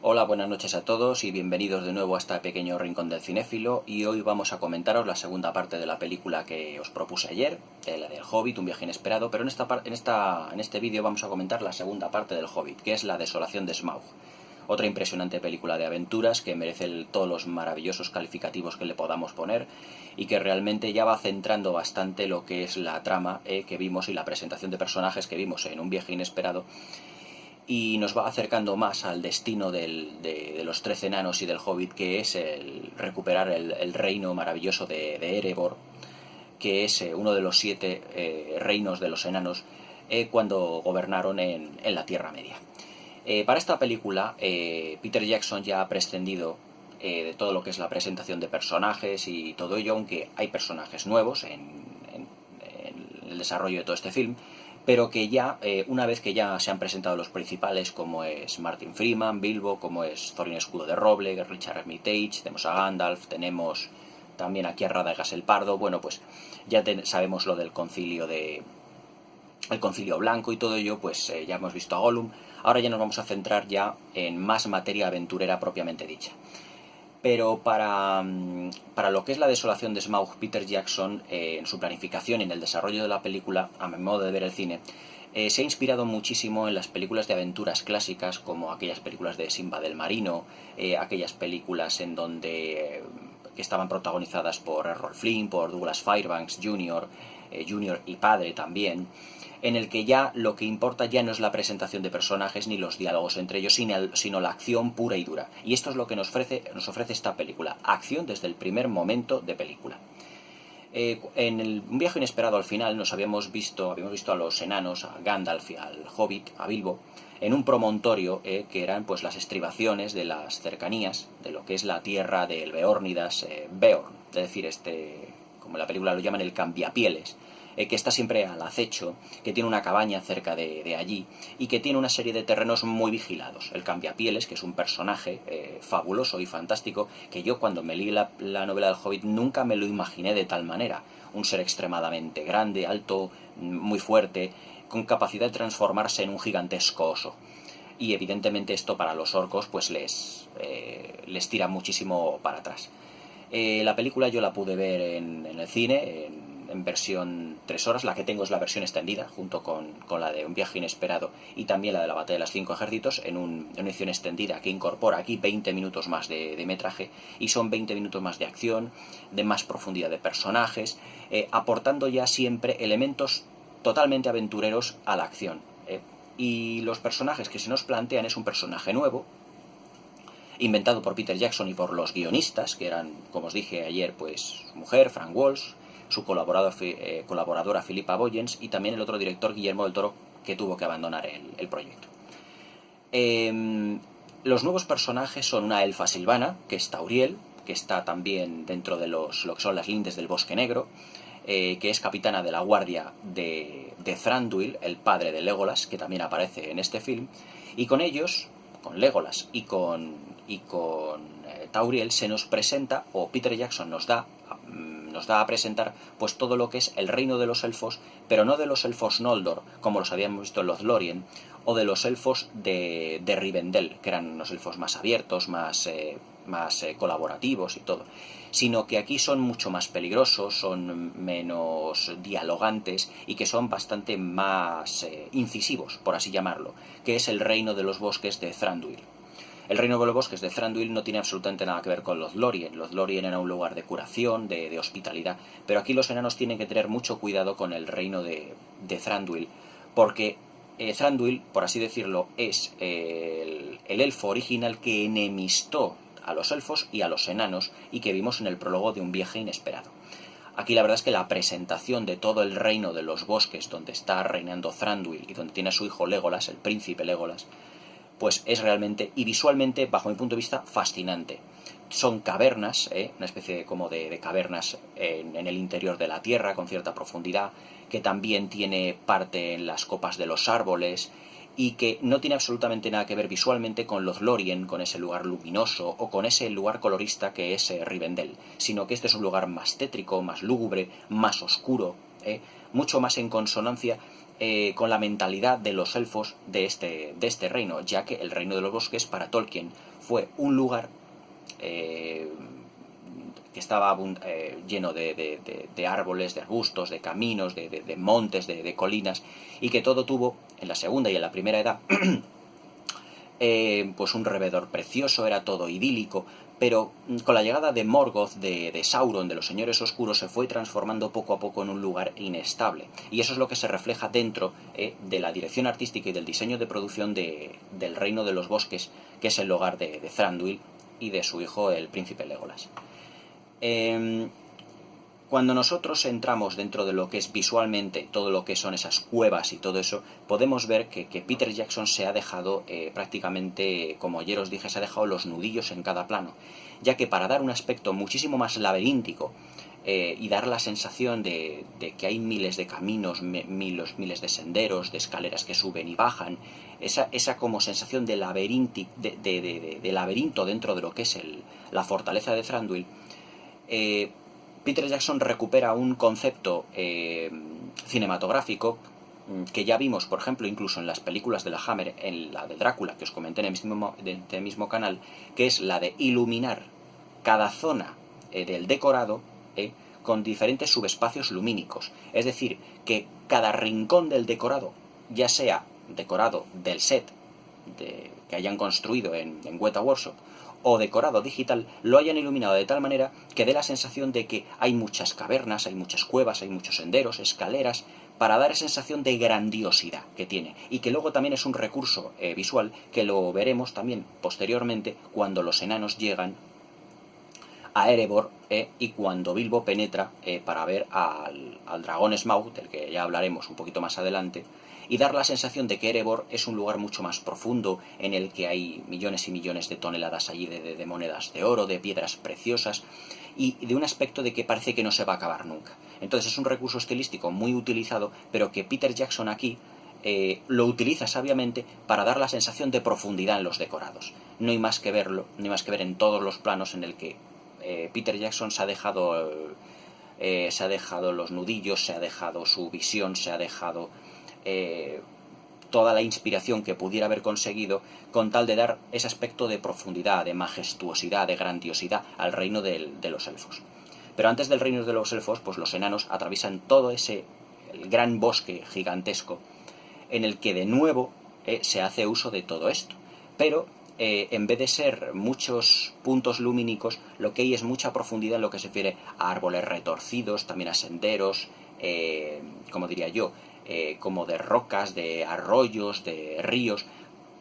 Hola, buenas noches a todos y bienvenidos de nuevo a este pequeño rincón del cinéfilo. Y hoy vamos a comentaros la segunda parte de la película que os propuse ayer, de la del Hobbit, un viaje inesperado, pero en este vídeo vamos a comentar la segunda parte del Hobbit, que es La desolación de Smaug. Otra impresionante película de aventuras que merece todos los maravillosos calificativos que le podamos poner y que realmente ya va centrando bastante lo que es la trama que vimos y la presentación de personajes que vimos en un viaje inesperado, y nos va acercando más al destino de los 13 enanos y del Hobbit, que es el recuperar el reino maravilloso de Erebor, que es uno de los 7 reinos de los enanos cuando gobernaron en la Tierra Media. Para esta película, Peter Jackson ya ha prescindido de todo lo que es la presentación de personajes y todo ello, aunque hay personajes nuevos en el desarrollo de todo este film, pero que ya, una vez que ya se han presentado los principales, como es Martin Freeman, Bilbo, como es Thorin Escudo de Roble, Richard Armitage, tenemos a Gandalf, tenemos también aquí a Radagast el Pardo, bueno, pues ya sabemos lo del el concilio blanco y todo ello, pues ya hemos visto a Gollum. Ahora ya nos vamos a centrar ya en más materia aventurera propiamente dicha. Pero para lo que es la desolación de Smaug, Peter Jackson, en su planificación y en el desarrollo de la película, a mi modo de ver el cine, se ha inspirado muchísimo en las películas de aventuras clásicas, como aquellas películas de Sinbad el Marino, aquellas películas en donde que estaban protagonizadas por Errol Flynn, por Douglas Fairbanks Jr., Jr. y padre también, en el que ya lo que importa ya no es la presentación de personajes ni los diálogos entre ellos, sino la acción pura y dura. Y esto es lo que nos ofrece esta película, acción desde el primer momento de película. En un viaje inesperado al final habíamos visto a los enanos, a Gandalf y al Hobbit, a Bilbo, en un promontorio que eran pues las estribaciones de las cercanías de lo que es la tierra del Beornidas, Beorn, es decir, como en la película lo llaman, el cambiapieles, que está siempre al acecho, que tiene una cabaña cerca de allí y que tiene una serie de terrenos muy vigilados. El Cambiapieles, que es un personaje fabuloso y fantástico, que yo cuando me leí la novela del Hobbit nunca me lo imaginé de tal manera. Un ser extremadamente grande, alto, muy fuerte, con capacidad de transformarse en un gigantesco oso. Y evidentemente esto para los orcos pues les tira muchísimo para atrás. La película yo la pude ver en el cine, en versión 3 horas. La que tengo es la versión extendida, junto con la de Un viaje inesperado y también la de la batalla de los 5 ejércitos, en una edición extendida que incorpora aquí 20 minutos más de metraje, y son 20 minutos más de acción, de más profundidad de personajes, aportando ya siempre elementos totalmente aventureros a la acción. Y los personajes que se nos plantean es un personaje nuevo, inventado por Peter Jackson y por los guionistas, que eran, como os dije ayer, pues su mujer, Frank Walsh, su colaboradora Philippa Boyens, y también el otro director, Guillermo del Toro, que tuvo que abandonar el proyecto. Los nuevos personajes son una elfa silvana, que es Tauriel, que está también dentro de lo que son las lindes del Bosque Negro, que es capitana de la guardia de Thranduil, el padre de Legolas, que también aparece en este film, y con ellos, con Legolas y con Tauriel, se nos presenta, o Peter Jackson nos da a presentar, pues todo lo que es el reino de los elfos, pero no de los elfos Noldor, como los habíamos visto en los Lórien, o de los elfos de Rivendell, que eran unos elfos más abiertos, más colaborativos y todo, sino que aquí son mucho más peligrosos, son menos dialogantes y que son bastante más incisivos, por así llamarlo, que es el reino de los bosques de Thranduil. El reino de los bosques de Thranduil no tiene absolutamente nada que ver con los Lórien. Los Lórien era un lugar de curación, de hospitalidad, pero aquí los enanos tienen que tener mucho cuidado con el reino de Thranduil, porque Thranduil, por así decirlo, es el elfo original que enemistó a los elfos y a los enanos, y que vimos en el prólogo de Un viaje inesperado. Aquí la verdad es que la presentación de todo el reino de los bosques, donde está reinando Thranduil y donde tiene a su hijo Legolas, el príncipe Legolas, pues es realmente, y visualmente, bajo mi punto de vista, fascinante. Son cavernas, una especie como de cavernas en el interior de la tierra, con cierta profundidad, que también tiene parte en las copas de los árboles, y que no tiene absolutamente nada que ver visualmente con los Lórien, con ese lugar luminoso, o con ese lugar colorista que es Rivendell, sino que este es un lugar más tétrico, más lúgubre, más oscuro, mucho más en consonancia con la mentalidad de los elfos de este reino, ya que el reino de los bosques para Tolkien fue un lugar que estaba lleno de árboles, de arbustos, de caminos, de montes, de colinas, y que todo tuvo, en la segunda y en la primera edad, pues un alrededor precioso, era todo idílico, pero con la llegada de Morgoth, de Sauron, de los Señores Oscuros, se fue transformando poco a poco en un lugar inestable. Y eso es lo que se refleja dentro de la dirección artística y del diseño de producción del Reino de los Bosques, que es el hogar de Thranduil y de su hijo, el príncipe Legolas. Cuando nosotros entramos dentro de lo que es visualmente todo lo que son esas cuevas y todo eso, podemos ver que Peter Jackson se ha dejado prácticamente, como ayer os dije, se ha dejado los nudillos en cada plano, ya que para dar un aspecto muchísimo más laberíntico y dar la sensación de que hay miles de caminos, miles de senderos, de escaleras que suben y bajan, esa como sensación de laberinto dentro de lo que es la fortaleza de Thranduil, Peter Jackson recupera un concepto cinematográfico que ya vimos, por ejemplo, incluso en las películas de la Hammer, en la de Drácula, que os comenté en el mismo canal, que es la de iluminar cada zona del decorado con diferentes subespacios lumínicos. Es decir, que cada rincón del decorado, ya sea decorado del set que hayan construido en Weta Workshop, o decorado digital, lo hayan iluminado de tal manera que dé la sensación de que hay muchas cavernas, hay muchas cuevas, hay muchos senderos, escaleras, para dar esa sensación de grandiosidad que tiene. Y que luego también es un recurso visual que lo veremos también posteriormente cuando los enanos llegan a Erebor y cuando Bilbo penetra para ver al dragón Smaug, del que ya hablaremos un poquito más adelante, y dar la sensación de que Erebor es un lugar mucho más profundo, en el que hay millones y millones de toneladas allí de monedas de oro, de piedras preciosas, y de un aspecto de que parece que no se va a acabar nunca. Entonces es un recurso estilístico muy utilizado, pero que Peter Jackson aquí lo utiliza sabiamente para dar la sensación de profundidad en los decorados. No hay más que verlo, no hay más que ver en todos los planos en el que Peter Jackson se ha dejado los nudillos, se ha dejado su visión, se ha dejado toda la inspiración que pudiera haber conseguido con tal de dar ese aspecto de profundidad, de majestuosidad, de grandiosidad al reino de los elfos. Pero antes del reino de los elfos, pues los enanos atraviesan todo el gran bosque gigantesco en el que de nuevo se hace uso de todo esto. Pero en vez de ser muchos puntos lumínicos, lo que hay es mucha profundidad en lo que se refiere a árboles retorcidos, también a senderos, como diría yo, como de rocas, de arroyos, de ríos,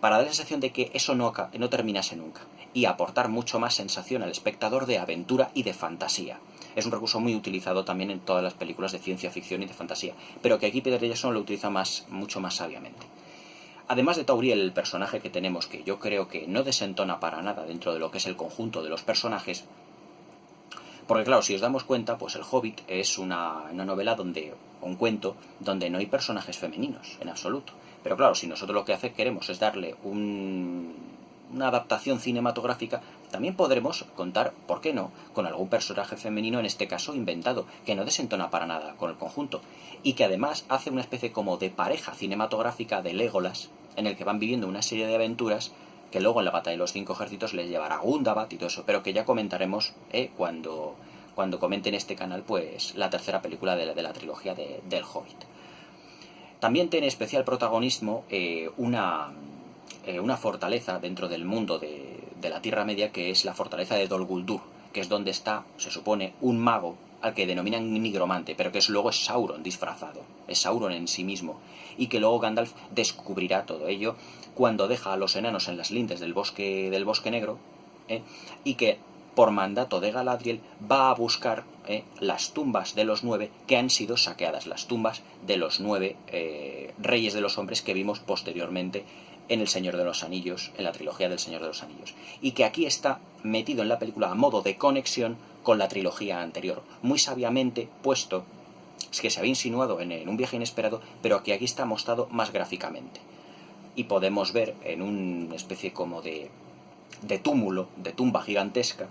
para dar la sensación de que eso no terminase nunca, y aportar mucho más sensación al espectador de aventura y de fantasía. Es un recurso muy utilizado también en todas las películas de ciencia ficción y de fantasía, pero que aquí Peter Jackson lo utiliza mucho más sabiamente. Además de Tauriel, el personaje que tenemos, que yo creo que no desentona para nada dentro de lo que es el conjunto de los personajes, porque claro, si os damos cuenta, pues El Hobbit es una novela un cuento donde no hay personajes femeninos, en absoluto. Pero claro, si nosotros lo que queremos es darle una adaptación cinematográfica, también podremos contar, ¿por qué no?, con algún personaje femenino, en este caso inventado, que no desentona para nada con el conjunto, y que además hace una especie como de pareja cinematográfica de Legolas, en el que van viviendo una serie de aventuras que luego en la batalla de los 5 ejércitos les llevará a Gundabad y todo eso, pero que ya comentaremos cuando comente en este canal pues la tercera película de la trilogía del Hobbit. También tiene especial protagonismo una fortaleza dentro del mundo de la Tierra Media, que es la fortaleza de Dol Guldur, que es donde está, se supone, un mago al que denominan nigromante, pero que luego es Sauron disfrazado, es Sauron en sí mismo, y que luego Gandalf descubrirá todo ello cuando deja a los enanos en las lindes del bosque negro, y que por mandato de Galadriel va a buscar las tumbas de los 9 que han sido saqueadas, las tumbas de los 9 reyes de los hombres que vimos posteriormente en El Señor de los Anillos, en la trilogía del Señor de los Anillos, y que aquí está metido en la película a modo de conexión con la trilogía anterior, muy sabiamente puesto, es que se había insinuado en Un viaje inesperado, pero que aquí está mostrado más gráficamente. Y podemos ver en una especie como de túmulo, de tumba gigantesca,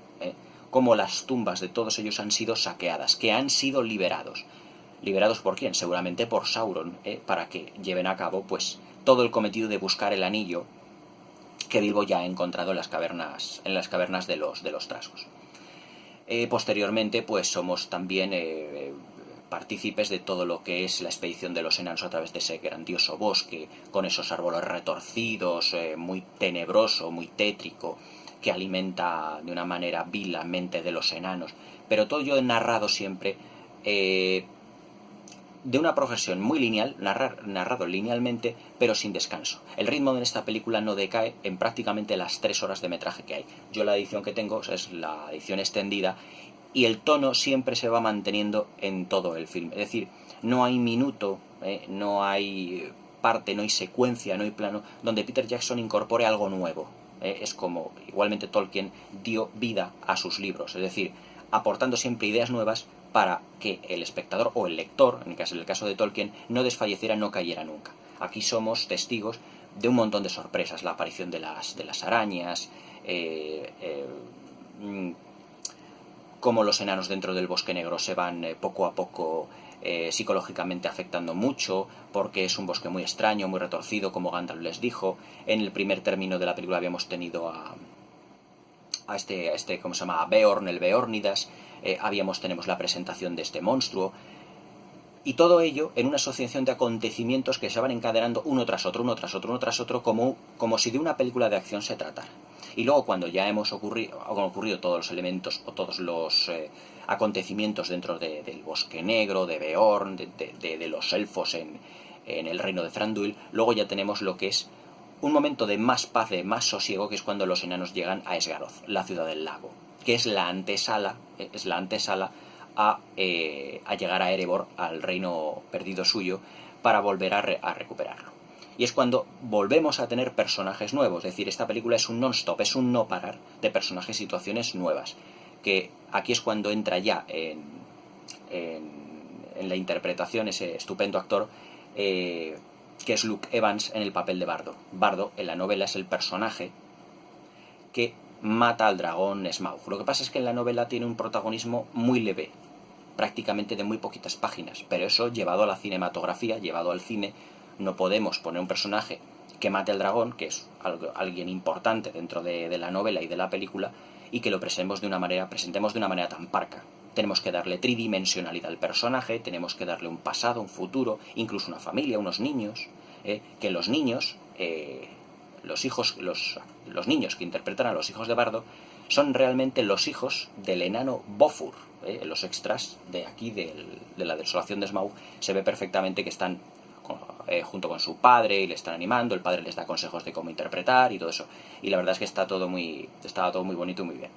cómo las tumbas de todos ellos han sido saqueadas, que han sido liberados. ¿Liberados por quién? Seguramente por Sauron, para que lleven a cabo pues todo el cometido de buscar el anillo que Bilbo ya ha encontrado en las cavernas de los Trasgos. Posteriormente, pues somos también partícipes de todo lo que es la expedición de los enanos a través de ese grandioso bosque, con esos árboles retorcidos, muy tenebroso, muy tétrico, que alimenta de una manera vil la mente de los enanos. Pero todo ello narrado siempre de una progresión muy lineal, narrado linealmente, pero sin descanso. El ritmo de esta película no decae en prácticamente las 3 horas de metraje que hay. Yo la edición que tengo es la edición extendida, y el tono siempre se va manteniendo en todo el film. Es decir, no hay minuto, no hay parte, no hay secuencia, no hay plano donde Peter Jackson incorpore algo nuevo. Es como, igualmente Tolkien dio vida a sus libros, es decir, aportando siempre ideas nuevas para que el espectador o el lector, en el caso de Tolkien, no desfalleciera, no cayera nunca. Aquí somos testigos de un montón de sorpresas, la aparición de las arañas, cómo los enanos dentro del bosque negro se van poco a poco psicológicamente afectando mucho, porque es un bosque muy extraño, muy retorcido, como Gandalf les dijo. En el primer término de la película habíamos tenido a ¿cómo se llama? A Beorn, el Beornidas. Tenemos la presentación de este monstruo, y todo ello en una asociación de acontecimientos que se van encadenando uno tras otro, como si de una película de acción se tratara. Y luego, cuando ya han ocurrido todos los elementos o todos los acontecimientos dentro del bosque negro, de Beorn, de los elfos en el reino de Thranduil, luego ya tenemos lo que es un momento de más paz, de más sosiego, que es cuando los enanos llegan a Esgaroth, la ciudad del lago, que es la antesala a llegar a Erebor, al reino perdido suyo, para volver a recuperarlo. Y es cuando volvemos a tener personajes nuevos, es decir, esta película es un non-stop, es un no parar de personajes y situaciones nuevas, que aquí es cuando entra ya en la interpretación ese estupendo actor, que es Luke Evans en el papel de Bardo. Bardo en la novela es el personaje que mata al dragón Smaug. Lo que pasa es que en la novela tiene un protagonismo muy leve, prácticamente de muy poquitas páginas, pero eso llevado a la cinematografía, llevado al cine, no podemos poner un personaje que mate al dragón, que es alguien importante dentro de la novela y de la película, y que lo presentemos de una manera tan parca. Tenemos que darle tridimensionalidad al personaje, tenemos que darle un pasado, un futuro, incluso una familia, unos niños, que los niños, los niños que interpretan a los hijos de Bardo, son realmente los hijos del enano Bofur. En los extras de aquí, de la desolación de Smaug, se ve perfectamente que están junto con su padre y le están animando, el padre les da consejos de cómo interpretar y todo eso. Y la verdad es que estaba todo muy bonito y muy bien.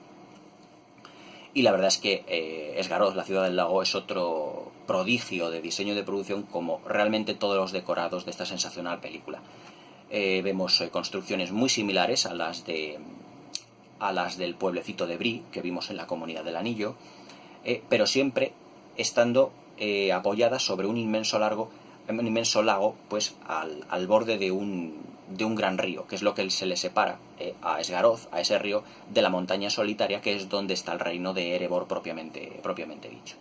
Y la verdad es que Esgaroth, la ciudad del lago, es otro prodigio de diseño de producción, como realmente todos los decorados de esta sensacional película. Vemos construcciones muy similares a las del pueblecito de Bree, que vimos en la Comunidad del Anillo, pero siempre estando apoyadas sobre un inmenso lago, pues al borde de un gran río, que es lo que se le separa a Esgaroth, a ese río, de la montaña solitaria, que es donde está el reino de Erebor propiamente dicho.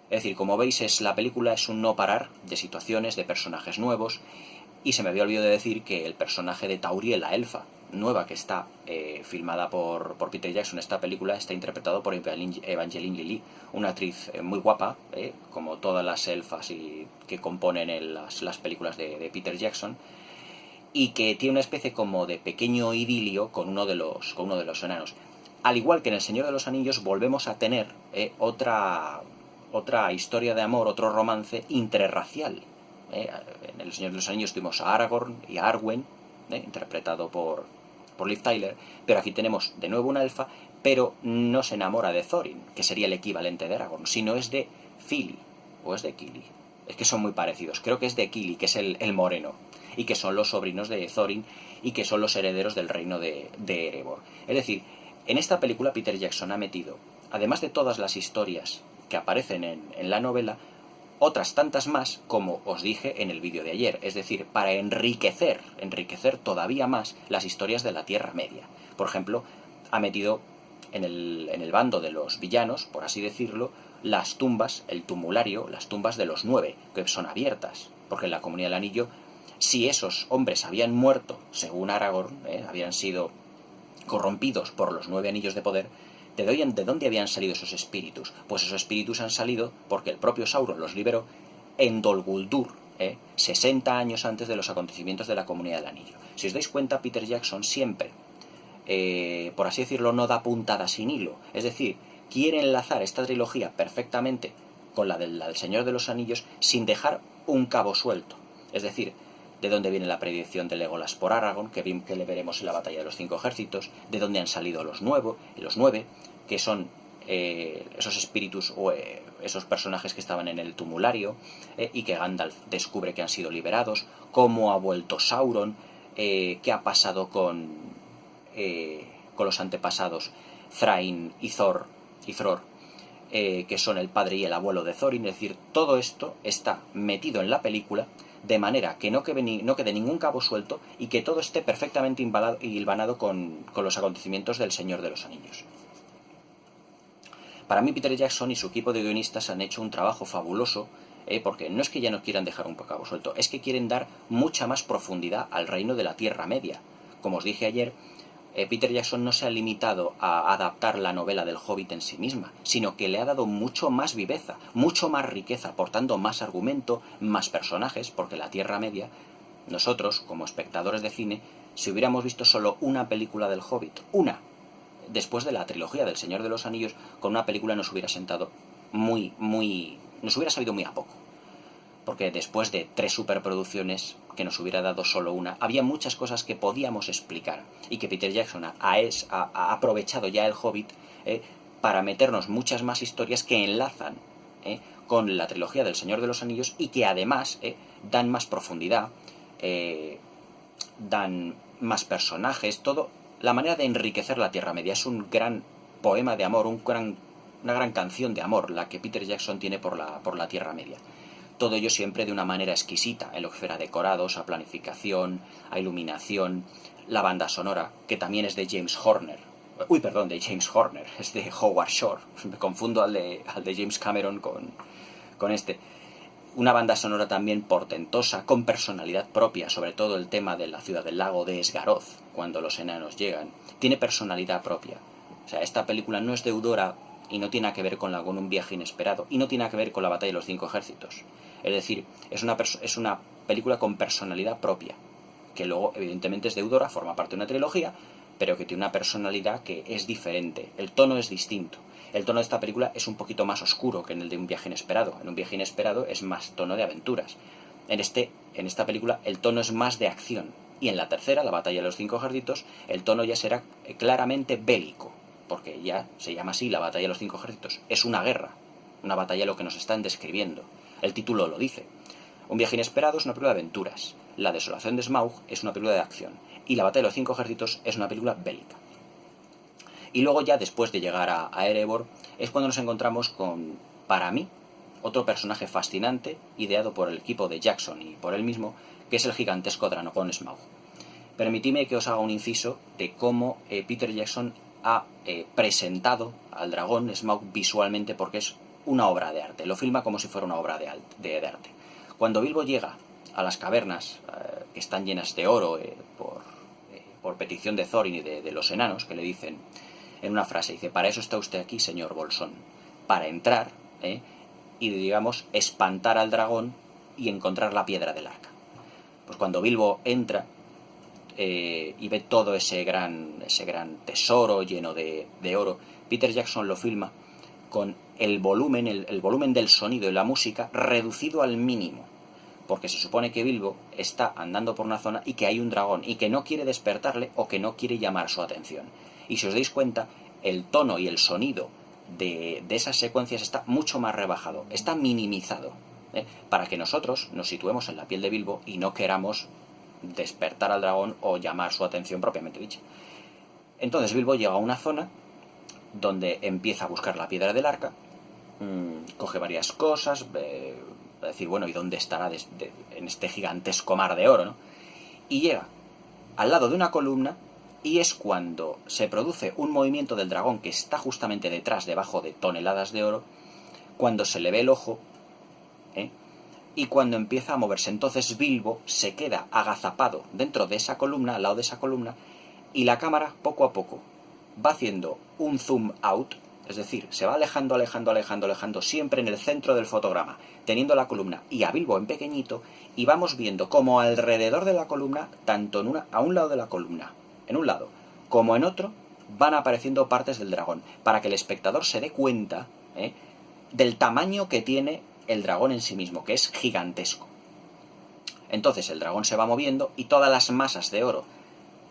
Es decir, como veis, la película es un no parar de situaciones, de personajes nuevos, y se me había olvidado de decir que el personaje de Tauriel, la elfa nueva que está filmada por Peter Jackson, esta película está interpretado por Evangeline Lilly, una actriz muy guapa, como todas las elfas que componen las películas de Peter Jackson, y que tiene una especie como de pequeño idilio con uno de los enanos. Al igual que en El Señor de los Anillos, volvemos a tener otra historia de amor, otro romance interracial. En El Señor de los Anillos tuvimos a Aragorn y a Arwen, interpretado por Liv Tyler, pero aquí tenemos de nuevo una elfa, pero no se enamora de Thorin, que sería el equivalente de Aragorn, sino es de Fili, o es de Kili. Es que son muy parecidos. Creo que es de Kili, que es el moreno, y que son los sobrinos de Thorin, y que son los herederos del reino de Erebor. Es decir, en esta película Peter Jackson ha metido, además de todas las historias que aparecen en la novela, otras tantas más, como os dije en el vídeo de ayer, es decir, para enriquecer todavía más las historias de la Tierra Media. Por ejemplo, ha metido en el bando de los villanos, por así decirlo, las tumbas, el tumulario, las tumbas de los 9, que son abiertas, porque en la Comunidad del Anillo, si esos hombres habían muerto, según Aragorn, habían sido corrompidos por los 9 anillos de poder, ¿de dónde habían salido esos espíritus? Pues esos espíritus han salido porque el propio Sauron los liberó en Dol Guldur, 60 años antes de los acontecimientos de la Comunidad del Anillo. Si os dais cuenta, Peter Jackson siempre, por así decirlo, no da puntada sin hilo. Es decir, quiere enlazar esta trilogía perfectamente con la del Señor de los Anillos sin dejar un cabo suelto. Es decir, de dónde viene la predicción de Legolas por Aragorn, que le veremos en la batalla de los 5 ejércitos, de dónde han salido los 9, que son esos espíritus o esos personajes que estaban en el tumulario, y que Gandalf descubre que han sido liberados, cómo ha vuelto Sauron, qué ha pasado con los antepasados Thrain y Thror, que son el padre y el abuelo de Thorin. Es decir, todo esto está metido en la película de manera que no quede ningún cabo suelto y que todo esté perfectamente hilvanado con los acontecimientos del Señor de los Anillos. Para mí, Peter Jackson y su equipo de guionistas han hecho un trabajo fabuloso, porque no es que ya no quieran dejar un cabo suelto, es que quieren dar mucha más profundidad al reino de la Tierra Media. Como os dije ayer, Peter Jackson no se ha limitado a adaptar la novela del Hobbit en sí misma, sino que le ha dado mucho más viveza, mucho más riqueza, aportando más argumento, más personajes, porque la Tierra Media, nosotros, como espectadores de cine, si hubiéramos visto solo una película del Hobbit, después de la trilogía del Señor de los Anillos, con una película nos hubiera sentado nos hubiera sabido muy a poco. Porque después de 3 superproducciones, que nos hubiera dado solo una, había muchas cosas que podíamos explicar, y que Peter Jackson ha aprovechado ya el Hobbit para meternos muchas más historias que enlazan con la trilogía del Señor de los Anillos, y que además dan más profundidad, dan más personajes, todo. La manera de enriquecer la Tierra Media es un gran poema de amor, una gran canción de amor, la que Peter Jackson tiene por la Tierra Media. Todo ello siempre de una manera exquisita, en lo que fuera a decorados, a planificación, a iluminación, la banda sonora, que también es de James Horner. De James Horner, es de Howard Shore. Me confundo al de James Cameron con este. Una banda sonora también portentosa, con personalidad propia, sobre todo el tema de la ciudad del lago de Esgaroth, cuando los enanos llegan. Tiene personalidad propia. O sea, esta película no es deudora y no tiene que ver con un viaje inesperado, y no tiene que ver con la batalla de los 5 ejércitos. Es decir, es una película con personalidad propia, que luego evidentemente es deudora, forma parte de una trilogía, pero que tiene una personalidad que es diferente. El tono es distinto. El tono de esta película es un poquito más oscuro que en el de Un viaje inesperado. En Un viaje inesperado es más tono de aventuras. En esta película el tono es más de acción. Y en la tercera, la batalla de los 5 ejércitos, el tono ya será claramente bélico, porque ya se llama así, la batalla de los 5 ejércitos. Es una guerra, una batalla lo que nos están describiendo. El título lo dice. Un viaje inesperado es una película de aventuras. La desolación de Smaug es una película de acción. Y la batalla de los 5 ejércitos es una película bélica. Y luego ya, después de llegar a Erebor, es cuando nos encontramos con, para mí, otro personaje fascinante, ideado por el equipo de Jackson y por él mismo, que es el gigantesco dragón Smaug. Permitidme que os haga un inciso de cómo Peter Jackson ha presentado al dragón Smaug visualmente, porque es una obra de arte. Lo filma como si fuera una obra de arte. Cuando Bilbo llega a las cavernas, que están llenas de oro por petición de Thorin y de los enanos, que le dicen en una frase, dice: para eso está usted aquí, señor Bolsón, para entrar y, digamos, espantar al dragón y encontrar la piedra del arca. Pues cuando Bilbo entra y ve todo ese gran tesoro lleno de oro, Peter Jackson lo filma con el volumen del sonido y la música reducido al mínimo, porque se supone que Bilbo está andando por una zona y que hay un dragón y que no quiere despertarle o que no quiere llamar su atención. Y si os dais cuenta, el tono y el sonido de esas secuencias está mucho más rebajado, está minimizado, para que nosotros nos situemos en la piel de Bilbo y no queramos despertar al dragón o llamar su atención propiamente dicha. Entonces Bilbo llega a una zona donde empieza a buscar la piedra del arca, coge varias cosas, a decir, bueno, ¿y dónde estará en este gigantesco mar de oro, ¿no? Y llega al lado de una columna, y es cuando se produce un movimiento del dragón que está justamente debajo de toneladas de oro, cuando se le ve el ojo, y cuando empieza a moverse. Entonces Bilbo se queda agazapado dentro de esa columna, al lado de esa columna, y la cámara poco a poco va haciendo un zoom out, es decir, se va alejando, alejando, alejando, alejando, siempre en el centro del fotograma, teniendo la columna y a Bilbo en pequeñito, y vamos viendo como alrededor de la columna, tanto a un lado de la columna, en un lado, como en otro, van apareciendo partes del dragón, para que el espectador se dé cuenta del tamaño que tiene el dragón en sí mismo, que es gigantesco. Entonces el dragón se va moviendo y todas las masas de oro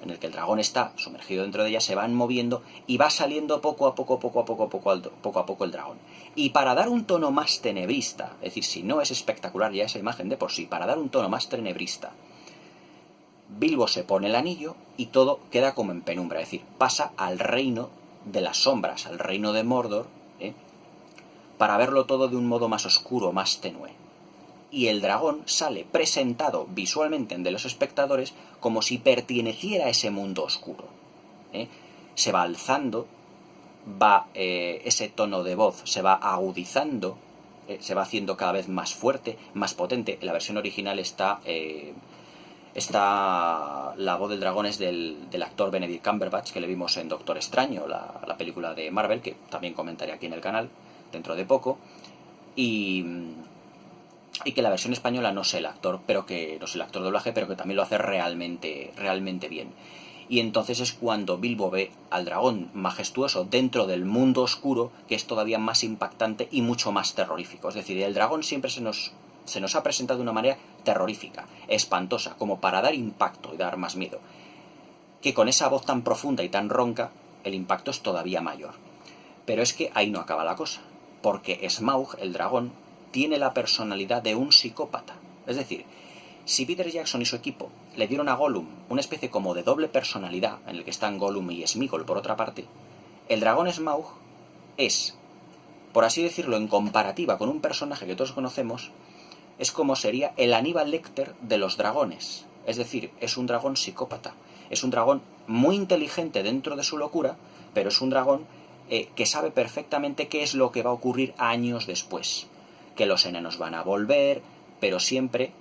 en el que el dragón está sumergido dentro de ella se van moviendo y va saliendo poco a poco el dragón. Y para dar un tono más tenebrista, es decir, si no es espectacular ya esa imagen de por sí, para dar un tono más tenebrista, Bilbo se pone el anillo y todo queda como en penumbra, es decir, pasa al reino de las sombras, al reino de Mordor, para verlo todo de un modo más oscuro, más tenue. Y el dragón sale presentado visualmente ante los espectadores como si perteneciera a ese mundo oscuro. Se va alzando, ese tono de voz se va agudizando, se va haciendo cada vez más fuerte, más potente. En la versión original está la voz del dragón es del actor Benedict Cumberbatch, que le vimos en Doctor Extraño, la película de Marvel, que también comentaré aquí en el canal dentro de poco, y que la versión española no sé el actor, pero que no sé el actor de doblaje, pero que también lo hace realmente bien. Y entonces es cuando Bilbo ve al dragón majestuoso dentro del mundo oscuro, que es todavía más impactante y mucho más terrorífico. Es decir, el dragón siempre se nos ha presentado de una manera terrorífica, espantosa, como para dar impacto y dar más miedo. Que con esa voz tan profunda y tan ronca, el impacto es todavía mayor. Pero es que ahí no acaba la cosa, porque Smaug, el dragón, tiene la personalidad de un psicópata. Es decir, si Peter Jackson y su equipo le dieron a Gollum una especie como de doble personalidad, en el que están Gollum y Sméagol por otra parte, el dragón Smaug es, por así decirlo, en comparativa con un personaje que todos conocemos, es como sería el Aníbal Lecter de los dragones. Es decir, es un dragón psicópata. Es un dragón muy inteligente dentro de su locura, pero es un dragón que sabe perfectamente qué es lo que va a ocurrir años después. Que los enanos van a volver, pero siempre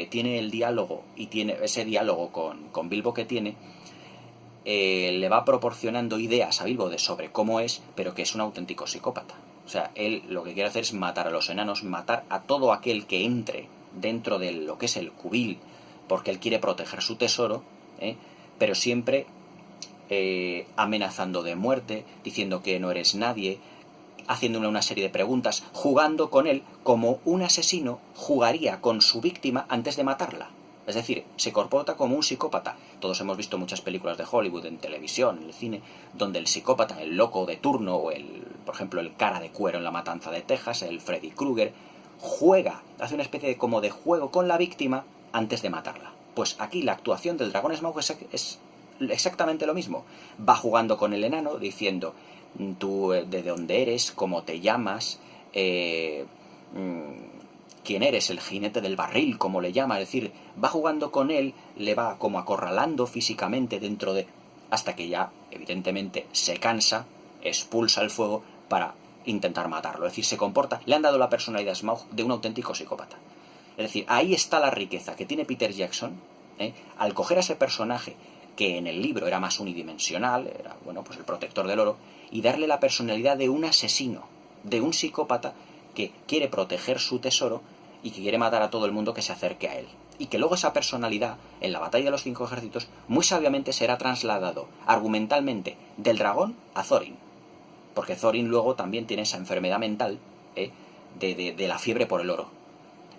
tiene el diálogo, y tiene ese diálogo con Bilbo que tiene, le va proporcionando ideas a Bilbo sobre cómo es, pero que es un auténtico psicópata. O sea, él lo que quiere hacer es matar a los enanos, matar a todo aquel que entre dentro de lo que es el cubil, porque él quiere proteger su tesoro, pero siempre amenazando de muerte, diciendo que no eres nadie, haciéndole una serie de preguntas, jugando con él como un asesino jugaría con su víctima antes de matarla. Es decir, se comporta como un psicópata. Todos hemos visto muchas películas de Hollywood, en televisión, en el cine, donde el psicópata, el loco de turno, o por ejemplo, el cara de cuero en La Matanza de Texas, el Freddy Krueger, hace una especie como de juego con la víctima antes de matarla. Pues aquí la actuación del dragón Smaug es exactamente lo mismo. Va jugando con el enano, diciendo: tú de dónde eres, cómo te llamas, quién eres, el jinete del barril, como le llama. Es decir, va jugando con él, le va como acorralando físicamente dentro de... hasta que ya, evidentemente, se cansa, expulsa el fuego para intentar matarlo. Es decir, se comporta... le han dado la personalidad a Smaug de un auténtico psicópata. Es decir, ahí está la riqueza que tiene Peter Jackson, al coger a ese personaje que en el libro era más unidimensional, era, bueno, pues el protector del oro, y darle la personalidad de un asesino, de un psicópata que quiere proteger su tesoro y que quiere matar a todo el mundo que se acerque a él. Y que luego esa personalidad, en la batalla de los 5 ejércitos, muy sabiamente será trasladado argumentalmente del dragón a Thorin. Porque Thorin luego también tiene esa enfermedad mental de la fiebre por el oro.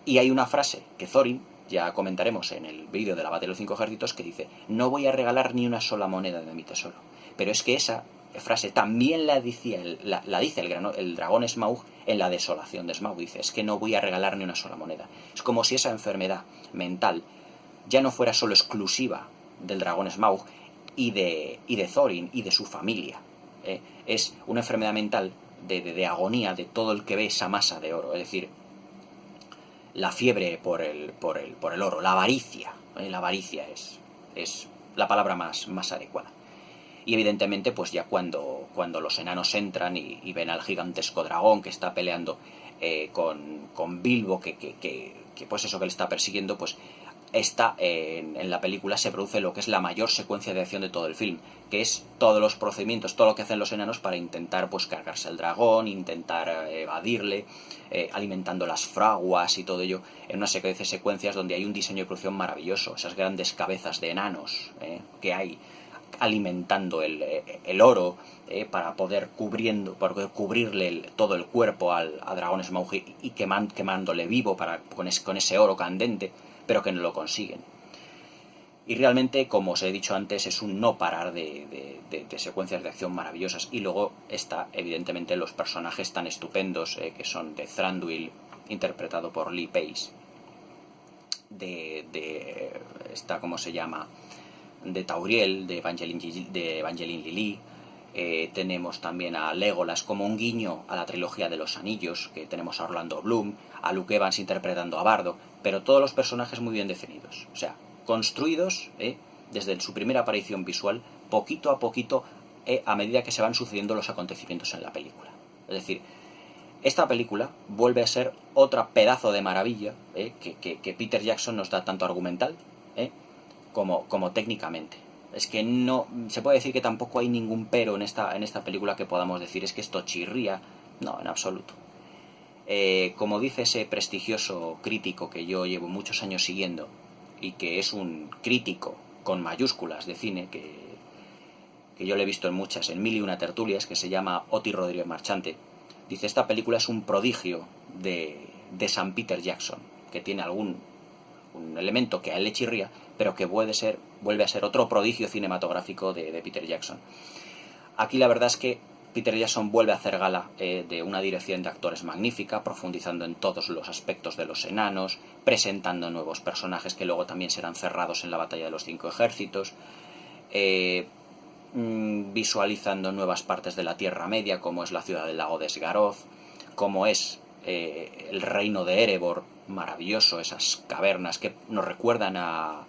Y hay una frase que Thorin, ya comentaremos en el vídeo de la batalla de los 5 ejércitos, que dice: no voy a regalar ni una sola moneda de mi tesoro. Pero es que esa frase también la dice el dragón Smaug en la desolación de Smaug. Dice: es que no voy a regalar ni una sola moneda. Es como si esa enfermedad mental ya no fuera solo exclusiva del dragón Smaug y de Thorin y de su familia. Es una enfermedad mental de agonía de todo el que ve esa masa de oro. Es decir, la fiebre por el oro, la avaricia. La avaricia es la palabra más adecuada. Y evidentemente, pues ya cuando los enanos entran y ven al gigantesco dragón que está peleando con Bilbo, que pues eso que le está persiguiendo, pues en la película se produce lo que es la mayor secuencia de acción de todo el film, que es todos los procedimientos, todo lo que hacen los enanos para intentar pues cargarse el dragón, intentar evadirle, alimentando las fraguas y todo ello, en una serie de secuencias donde hay un diseño de producción maravilloso, esas grandes cabezas de enanos que hay alimentando el oro para poder cubrirle todo el cuerpo al dragón Smaug y quemándole vivo con ese oro candente, pero que no lo consiguen. Y realmente, como os he dicho antes, es un no parar de secuencias de acción maravillosas. Y luego está, evidentemente, los personajes tan estupendos que son de Thranduil, interpretado por Lee Pace, ¿cómo se llama?, de Tauriel, de Evangeline Lilly. Tenemos también a Legolas como un guiño a la trilogía de los anillos, que tenemos a Orlando Bloom, a Luke Evans interpretando a Bardo, pero todos los personajes muy bien definidos, o sea, construidos desde su primera aparición visual, poquito a poquito, a medida que se van sucediendo los acontecimientos en la película. Es decir, esta película vuelve a ser otra pedazo de maravilla que Peter Jackson nos da tanto argumental como técnicamente. Es que no se puede decir que tampoco hay ningún pero en esta película que podamos decir es que esto chirría. No, en absoluto. Como dice ese prestigioso crítico que yo llevo muchos años siguiendo y que es un crítico con mayúsculas de cine, que yo le he visto en mil y una tertulias, que se llama Oti Rodríguez Marchante, dice: esta película es un prodigio de San Peter Jackson, que tiene un elemento que a él le chirría, pero que vuelve a ser otro prodigio cinematográfico de Peter Jackson. Aquí la verdad es que Peter Jackson vuelve a hacer gala de una dirección de actores magnífica, profundizando en todos los aspectos de los enanos, presentando nuevos personajes que luego también serán cerrados en la batalla de los 5 ejércitos, visualizando nuevas partes de la Tierra Media, como es la ciudad del lago de Esgaroth, como es el reino de Erebor, maravilloso, esas cavernas que nos recuerdan al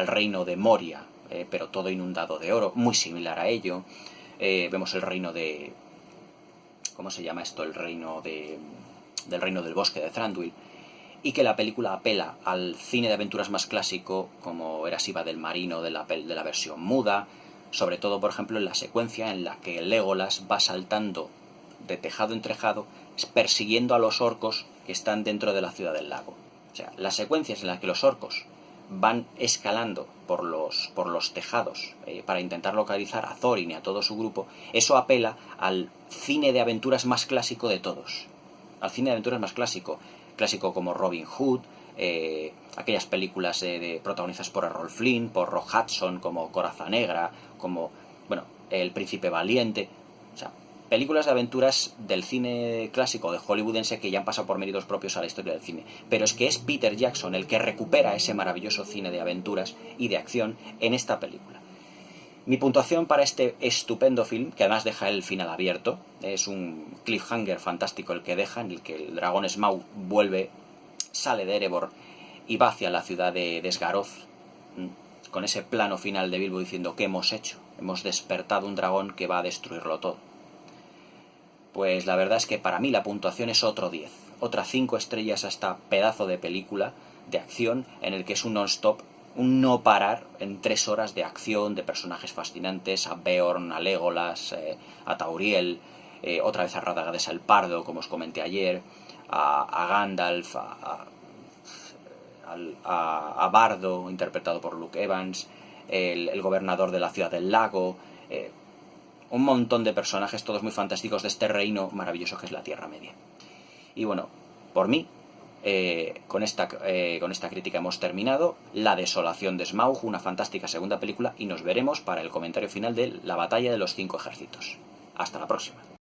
reino de Moria, pero todo inundado de oro, muy similar a ello. Vemos el reino de... ¿Cómo se llama esto? El reino del reino del bosque de Thranduil. Y que la película apela al cine de aventuras más clásico, como era Siva del Marino de la versión muda, sobre todo, por ejemplo, en la secuencia en la que Legolas va saltando de tejado en tejado, persiguiendo a los orcos que están dentro de la ciudad del lago. O sea, las secuencias en las que los orcos van escalando por los tejados para intentar localizar a Thorin y a todo su grupo, eso apela al cine de aventuras más clásico de todos. Al cine de aventuras más clásico como Robin Hood, aquellas películas protagonizadas por Errol Flynn, por Rock Hudson, como Coraza Negra, como, El Príncipe Valiente. O sea, películas de aventuras del cine clásico de hollywoodense que ya han pasado por méritos propios a la historia del cine. Pero es que es Peter Jackson el que recupera ese maravilloso cine de aventuras y de acción en esta película. Mi puntuación para este estupendo film, que además deja el final abierto, es un cliffhanger fantástico el que deja, en el que el dragón Smaug sale de Erebor y va hacia la ciudad de Esgaroth, con ese plano final de Bilbo diciendo: ¿qué hemos hecho? Hemos despertado un dragón que va a destruirlo todo. Pues la verdad es que para mí la puntuación es otro 10, otras 5 estrellas a esta pedazo de película de acción en el que es un non-stop, un no parar en 3 horas de acción, de personajes fascinantes, a Beorn, a Legolas, a Tauriel, otra vez a Radagast el Pardo, como os comenté ayer, a Gandalf, a Bardo, interpretado por Luke Evans, el gobernador de la ciudad del lago, un montón de personajes, todos muy fantásticos, de este reino maravilloso que es la Tierra Media. Y bueno, por mí, con esta crítica hemos terminado. La desolación de Smaug, una fantástica segunda película, y nos veremos para el comentario final de La batalla de los 5 ejércitos. Hasta la próxima.